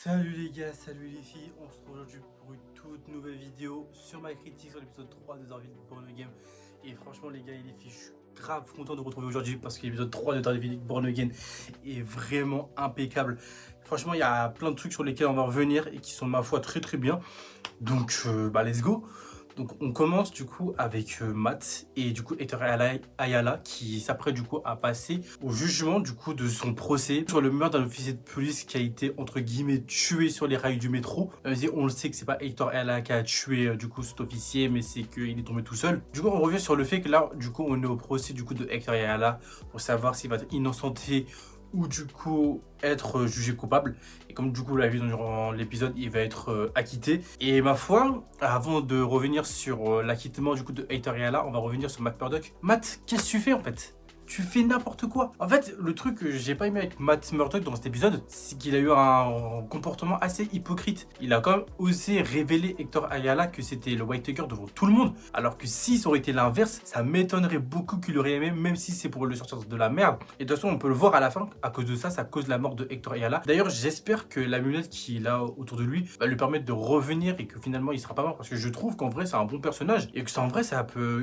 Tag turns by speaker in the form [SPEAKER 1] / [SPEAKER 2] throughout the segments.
[SPEAKER 1] Salut les gars, salut les filles, on se retrouve aujourd'hui pour une toute nouvelle vidéo sur ma critique sur l'épisode 3 de Daredevil Born Again. Et franchement les gars et les filles, je suis grave content de vous retrouver aujourd'hui parce que l'épisode 3 de Daredevil Born Again est vraiment impeccable. Franchement il y a plein de trucs sur lesquels on va revenir et qui sont ma foi très bien. Donc let's go. Donc on commence du coup avec Matt et du coup Hector Ayala qui s'apprête du coup à passer au jugement du coup de son procès sur le meurtre d'un officier de police qui a été entre guillemets tué sur les rails du métro. On le sait que c'est pas Hector Ayala qui a tué du coup cet officier, mais c'est qu'il est tombé tout seul. Du coup on revient sur le fait que là du coup on est au procès du coup de Hector Ayala pour savoir s'il va être innocenté ou du coup être jugé coupable. Et comme du coup, la vie durant l'épisode, il va être acquitté. Et ma foi, avant de revenir sur l'acquittement du coup de Hector Ayala, on va revenir sur Matt Murdock. Matt, qu'est-ce que tu fais en fait? Tu fais n'importe quoi. En fait, le truc que j'ai pas aimé avec Matt Murdock dans cet épisode, c'est qu'il a eu un comportement assez hypocrite. Il a quand même osé révéler Hector Ayala que c'était le White Tiger devant tout le monde. Alors que si ça aurait été l'inverse, ça m'étonnerait beaucoup qu'il aurait aimé, même si c'est pour le sortir de la merde. Et de toute façon, on peut le voir à la fin, à cause de ça, ça cause la mort de Hector Ayala. D'ailleurs, j'espère que l'amulette qu'il a autour de lui va lui permettre de revenir et que finalement il sera pas mort. Parce que je trouve qu'en vrai, c'est un bon personnage. Et que en vrai,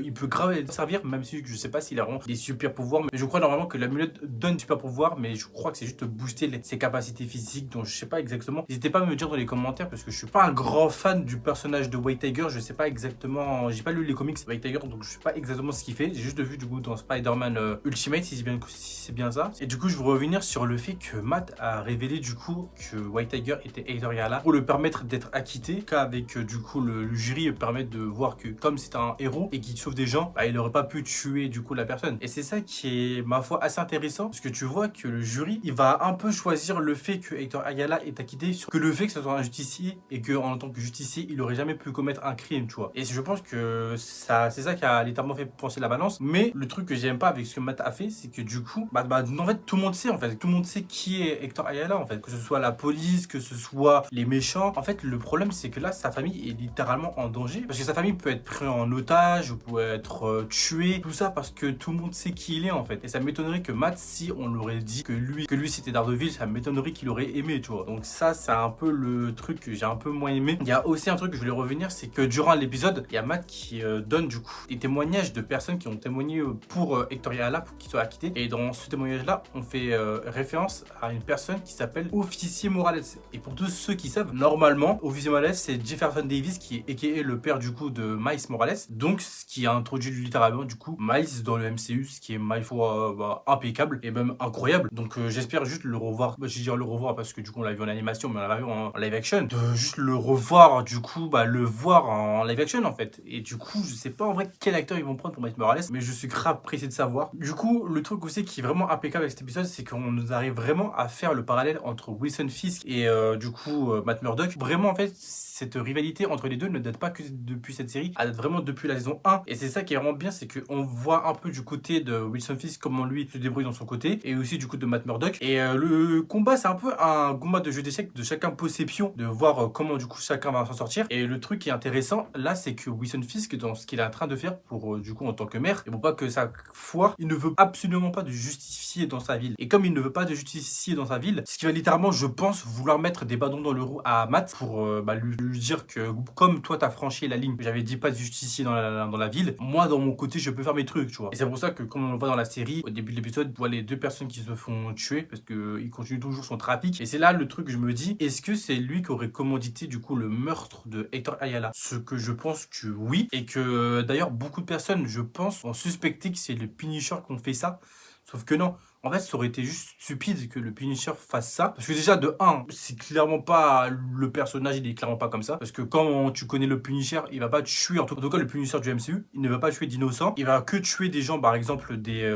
[SPEAKER 1] il peut grave servir, même si je sais pas s'il a vraiment des super pouvoirs. Mais je crois normalement que l'amulette donne du super pouvoir, mais je crois que c'est juste booster ses capacités physiques, donc je sais pas exactement. N'hésitez pas à me dire dans les commentaires parce que je suis pas un grand fan du personnage de White Tiger. Je sais pas exactement, j'ai pas lu les comics de White Tiger, donc je sais pas exactement ce qu'il fait. J'ai juste vu du coup dans Spider-Man Ultimate, si c'est bien ça. Et du coup, je veux revenir sur le fait que Matt a révélé du coup que White Tiger était Hector Ayala pour le permettre d'être acquitté, qu'avec du coup le jury permet de voir que comme c'est un héros et qu'il sauve des gens, bah, il aurait pas pu tuer du coup la personne. Et c'est ça qui est ma foi assez intéressant parce que tu vois que le jury il va un peu choisir le fait que Hector Ayala est acquitté sur que le fait que ce soit un justicier et que en tant que justicier il aurait jamais pu commettre un crime, tu vois. Et je pense que ça c'est ça qui a littéralement fait pencher la balance. Mais le truc que j'aime pas avec ce que Matt a fait, c'est que du coup en fait tout le monde sait, en fait tout le monde sait qui est Hector Ayala, en fait, que ce soit la police, que ce soit les méchants. En fait le problème c'est que là sa famille est littéralement en danger parce que sa famille peut être prise en otage ou peut être tuée, tout ça parce que tout le monde sait qui il est, en fait. Et ça m'étonnerait que Matt, si on l'aurait dit que lui c'était Daredevil, ça m'étonnerait qu'il aurait aimé, tu vois. Donc ça, c'est un peu le truc que j'ai un peu moins aimé. Il y a aussi un truc que je voulais revenir, c'est que durant l'épisode, il y a Matt qui donne du coup des témoignages de personnes qui ont témoigné pour Hector Ayala pour qu'il soit acquitté. Et dans ce témoignage-là, on fait référence à une personne qui s'appelle Officier Morales. Et pour tous ceux qui savent, normalement, Officier Morales, c'est Jefferson Davis qui est a.k.a. le père du coup de Miles Morales. Donc ce qui a introduit littéralement du coup Miles dans le MCU, ce qui est ma foi impeccable et même incroyable. Donc j'espère juste le revoir. Je vais dire le revoir parce que du coup on l'a vu en animation, mais on l'a vu en live action. De juste le revoir, du coup, le voir en live action en fait. Et du coup, je sais pas en vrai quel acteur ils vont prendre pour Miles Morales, mais je suis grave pressé de savoir. Du coup, le truc aussi qui est vraiment impeccable avec cet épisode, c'est qu'on nous arrive vraiment à faire le parallèle entre Wilson Fisk et du coup Matt Murdock. Vraiment en fait, cette rivalité entre les deux ne date pas que depuis cette série, elle date vraiment depuis la saison 1. Et c'est ça qui est vraiment bien, c'est qu'on voit un peu du côté de Wilson Fisk comment lui se débrouille dans son côté, et aussi du coup de Matt Murdock. Et le combat, c'est un peu un combat de jeu d'échecs, de chacun pose ses pions, de voir comment du coup chacun va s'en sortir. Et le truc qui est intéressant là, c'est que Wilson Fisk, dans ce qu'il est en train de faire pour du coup en tant que maire, et pour pas que ça foire, il ne veut absolument pas de justicier dans sa ville. Et comme il ne veut pas de justicier dans sa ville, ce qui va littéralement, je pense, vouloir mettre des bâtons dans le roue à Matt pour lui dire que comme toi t'as franchi la ligne, j'avais dit pas de justicier dans la ville, moi dans mon côté je peux faire mes trucs, tu vois. Et c'est pour ça que comme on le voit dans la série, au début de l'épisode, on voit les deux personnes qui se font tuer parce qu'il continue toujours son trafic. Et c'est là le truc que je me dis, est-ce que c'est lui qui aurait commandité du coup le meurtre de Hector Ayala? Ce que je pense que oui, et que d'ailleurs beaucoup de personnes, je pense, ont suspecté que c'est le Punisher qui ont fait ça. Sauf que non. En fait, ça aurait été juste stupide que le Punisher fasse ça. Parce que déjà, de 1, c'est clairement pas le personnage, il est clairement pas comme ça. Parce que quand tu connais le Punisher, il va pas tuer, en tout cas le Punisher du MCU, il ne va pas tuer d'innocents. Il va que tuer des gens, par exemple, des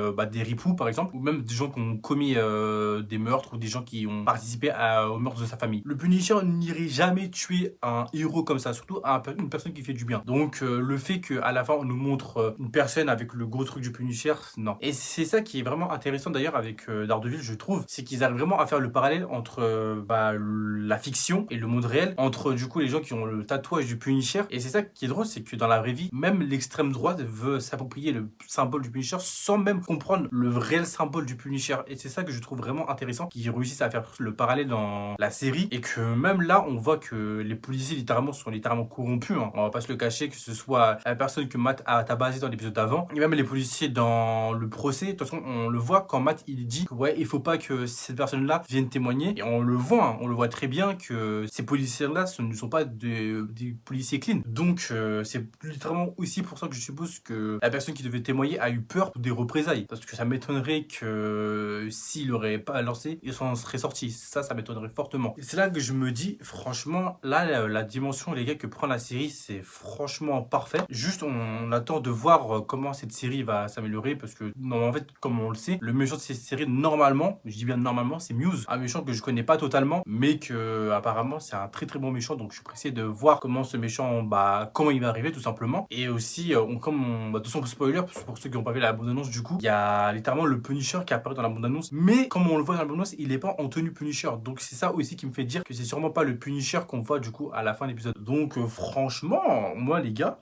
[SPEAKER 1] ripoux, par exemple, ou même des gens qui ont commis des meurtres, ou des gens qui ont participé au meurtre de sa famille. Le Punisher n'irait jamais tuer un héros comme ça, surtout une personne qui fait du bien. Donc, le fait qu'à la fin, on nous montre une personne avec le gros truc du Punisher, non. Et c'est ça qui est vraiment intéressant d'ailleurs avec Daredevil, je trouve, c'est qu'ils arrivent vraiment à faire le parallèle entre la fiction et le monde réel, entre du coup les gens qui ont le tatouage du Punisher. Et c'est ça qui est drôle, c'est que dans la vraie vie, même l'extrême droite veut s'approprier le symbole du Punisher sans même comprendre le réel symbole du Punisher. Et c'est ça que je trouve vraiment intéressant, qu'ils réussissent à faire le parallèle dans la série, et que même là, on voit que les policiers littéralement sont littéralement corrompus, hein. On va pas se le cacher, que ce soit la personne que Matt a tabassé dans l'épisode d'avant, et même les policiers dans le procès. De toute façon, on le voit quand Matt il dit que ouais, il faut pas que cette personne-là vienne témoigner, et on le voit, hein, on le voit très bien que ces policiers-là ne sont pas des policiers clean. Donc c'est littéralement aussi pour ça que je suppose que la personne qui devait témoigner a eu peur des représailles, parce que ça m'étonnerait que s'il aurait pas lancé, il s'en serait sorti. Ça m'étonnerait fortement. Et c'est là que je me dis, franchement, là, la dimension, les gars, que prend la série, c'est franchement parfait. Juste, on attend de voir comment cette série va s'améliorer, parce que, non, en fait, comme on le sait, le méchant de cette série, normalement, je dis bien normalement, c'est Muse. Un méchant que je connais pas totalement, mais que, apparemment, c'est un très très bon méchant. Donc, je suis pressé de voir comment ce méchant, comment il va arriver, tout simplement. Et aussi, de toute façon, spoiler, pour ceux qui n'ont pas vu la bande-annonce, du coup, il y a littéralement le Punisher qui apparaît dans la bande-annonce, mais comme on le voit dans la bande-annonce, il est pas en tenue Punisher. Donc c'est ça aussi qui me fait dire que c'est sûrement pas le Punisher qu'on voit du coup à la fin de l'épisode. Donc franchement, moi les gars,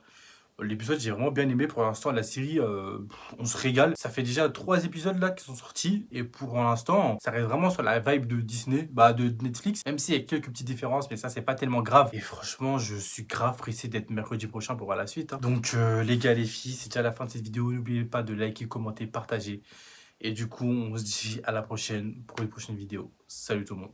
[SPEAKER 1] l'épisode j'ai vraiment bien aimé. Pour l'instant la série, on se régale. Ça fait déjà 3 épisodes là qui sont sortis, et pour l'instant ça reste vraiment sur la vibe de Disney, de Netflix, même s'il y a quelques petites différences, mais ça c'est pas tellement grave. Et franchement je suis grave pressé d'être mercredi prochain pour voir la suite, hein. Donc les gars, les filles, c'est déjà la fin de cette vidéo. N'oubliez pas de liker, commenter, partager. Et du coup, on se dit à la prochaine pour une prochaine vidéo. Salut tout le monde.